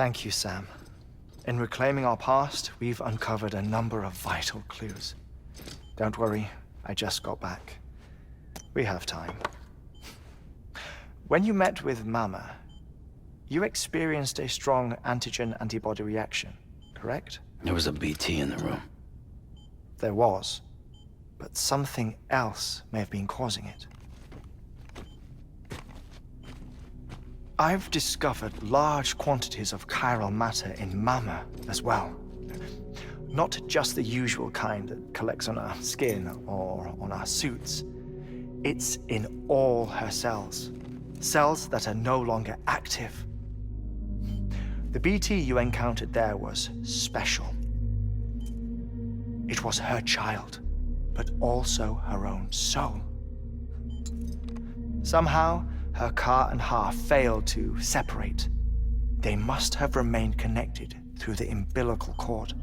Thank you, Sam. In reclaiming our past, we've uncovered a number of vital clues. Don't worry, I just got back. We have time. When you met with Mama, you experienced a strong antigen-antibody reaction, correct? There was a BT in the room. There was, but something else may have been causing it. I've discovered large quantities of chiral matter in Mama as well. Not just the usual kind that collects on our skin or on our suits. It's in all her cells. Cells that are no longer active. The BT you encountered there was special. It was her child, but also her own soul. Somehow, her car and half failed to separate. They must have remained connected through the umbilical cord.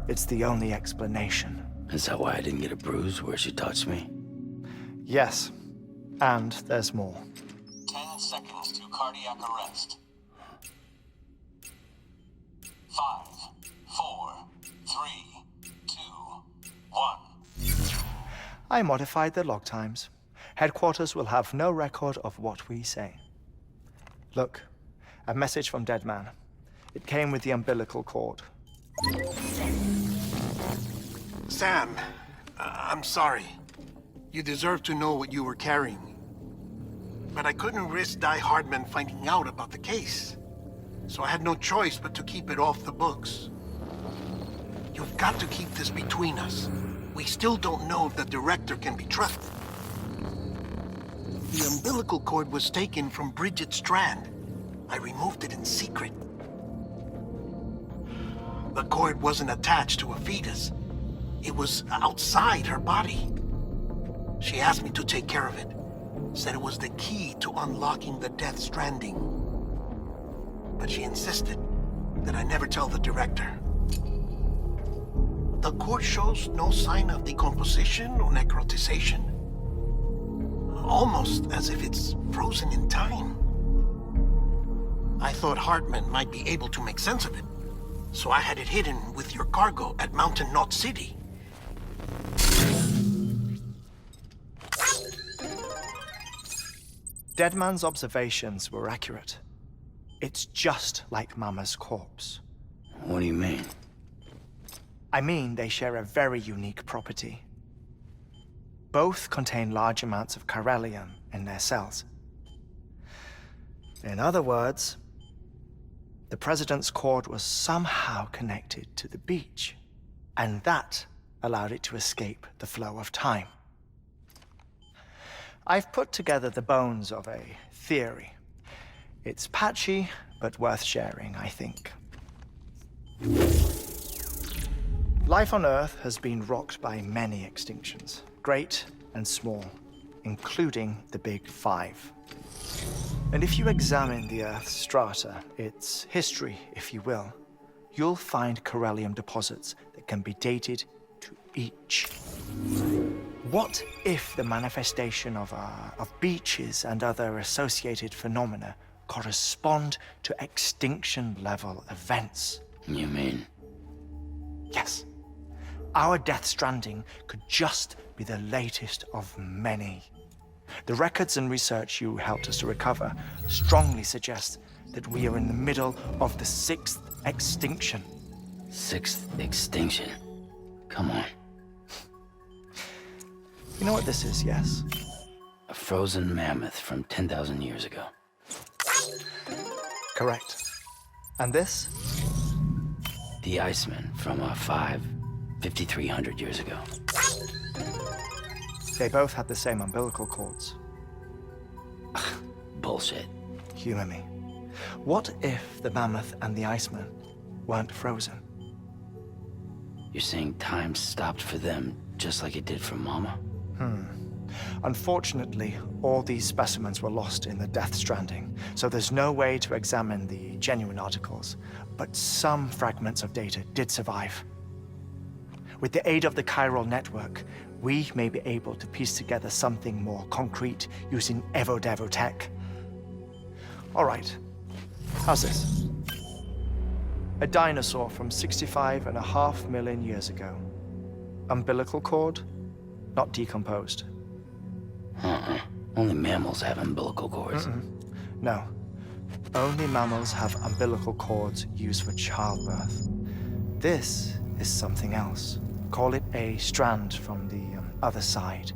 It's the only explanation. Is that why I didn't get a bruise where she touched me? Yes, and there's more. 10 seconds to cardiac arrest. 5, 4, 3, 2, 1. I modified the log times. Headquarters will have no record of what we say. Look, a message from Dead Man. It came with the umbilical cord. Sam, I'm sorry. You deserve to know what you were carrying. But I couldn't risk Heartman finding out about the case. So I had no choice but to keep it off the books. You've got to keep this between us. We still don't know if the director can be trusted. The umbilical cord was taken from Bridget Strand. I removed it in secret. The cord wasn't attached to a fetus. It was outside her body. She asked me to take care of it. Said it was the key to unlocking the Death Stranding. But she insisted that I never tell the director. The cord shows no sign of decomposition or necrotization. Almost as if it's frozen in time. I thought Heartman might be able to make sense of it, so I had it hidden with your cargo at Mountain Knot City. Deadman's observations were accurate. It's just like Mama's corpse. What do you mean? I mean, they share a very unique property. Both contain large amounts of chiralium in their cells. In other words, the President's cord was somehow connected to the beach, and that allowed it to escape the flow of time. I've put together the bones of a theory. It's patchy, but worth sharing, I think. Life on Earth has been rocked by many extinctions, great and small, including the Big Five. And if you examine the Earth's strata, its history, if you will, you'll find chiralium deposits that can be dated to each. What if the manifestation of beaches and other associated phenomena correspond to extinction-level events? You mean? Yes. Our Death Stranding could just be the latest of many. The records and research you helped us to recover strongly suggest that we are in the middle of the 6th extinction. 6th extinction? Come on. You know what this is, yes? A frozen mammoth from 10,000 years ago. Correct. And this? The Iceman from 5,300 years ago. They both had the same umbilical cords. Bullshit. Humor me. What if the mammoth and the Iceman weren't frozen? You're saying time stopped for them just like it did for Mama? Unfortunately, all these specimens were lost in the Death Stranding, so there's no way to examine the genuine articles, but some fragments of data did survive. With the aid of the chiral network, we may be able to piece together something more concrete using Evo-Devo tech. All right, how's this? A dinosaur from 65.5 million years ago. Umbilical cord, not decomposed. Only mammals have umbilical cords. No. Only mammals have umbilical cords used for childbirth. This is something else. Call it a strand from the other side.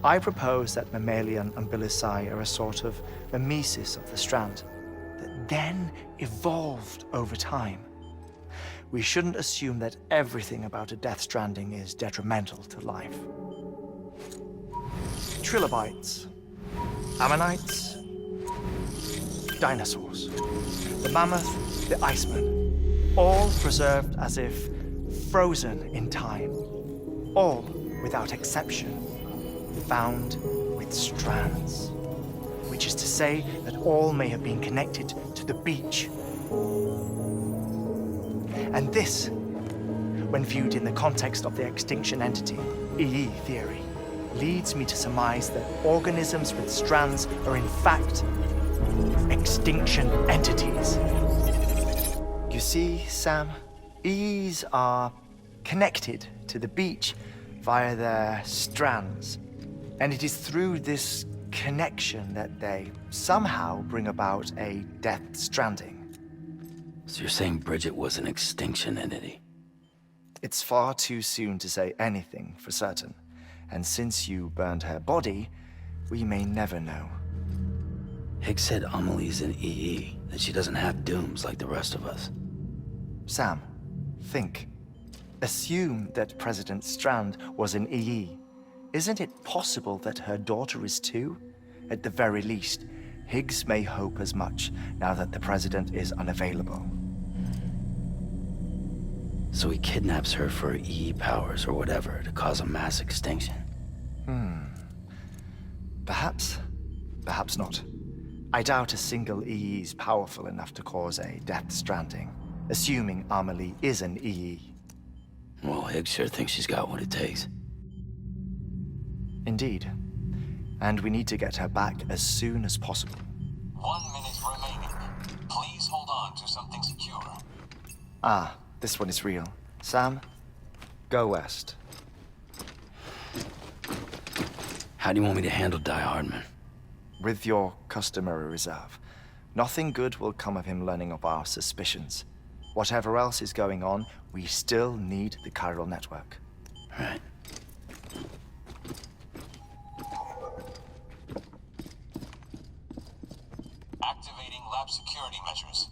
I propose that mammalian umbilici are a sort of mimesis of the strand that then evolved over time. We shouldn't assume that everything about a death stranding is detrimental to life. Trilobites, ammonites, dinosaurs, the mammoth, the iceman, all preserved as if frozen in time, all without exception, found with strands, which is to say that all may have been connected to the beach. And this, when viewed in the context of the extinction entity, EE theory, leads me to surmise that organisms with strands are in fact extinction entities. You see, Sam, EEs are connected to the beach via their strands. And it is through this connection that they somehow bring about a death stranding. So you're saying Bridget was an extinction entity? It's far too soon to say anything for certain. And since you burned her body, we may never know. Higgs said Amelie's an EE, that she doesn't have dooms like the rest of us. Sam, think. Assume that President Strand was an EE. Isn't it possible that her daughter is too? At the very least, Higgs may hope as much now that the president is unavailable. So he kidnaps her for EE powers or whatever to cause a mass extinction. Perhaps. Perhaps not. I doubt a single EE is powerful enough to cause a death stranding, assuming Amelie is an EE. Well, Higgs sure thinks she's got what it takes. Indeed. And we need to get her back as soon as possible. 1 minute remaining. Please hold on to something secure. Ah, this one is real. Sam, go west. How do you want me to handle Heartman? With your customary reserve. Nothing good will come of him learning of our suspicions. Whatever else is going on, we still need the chiral network. Right. Activating lab security measures.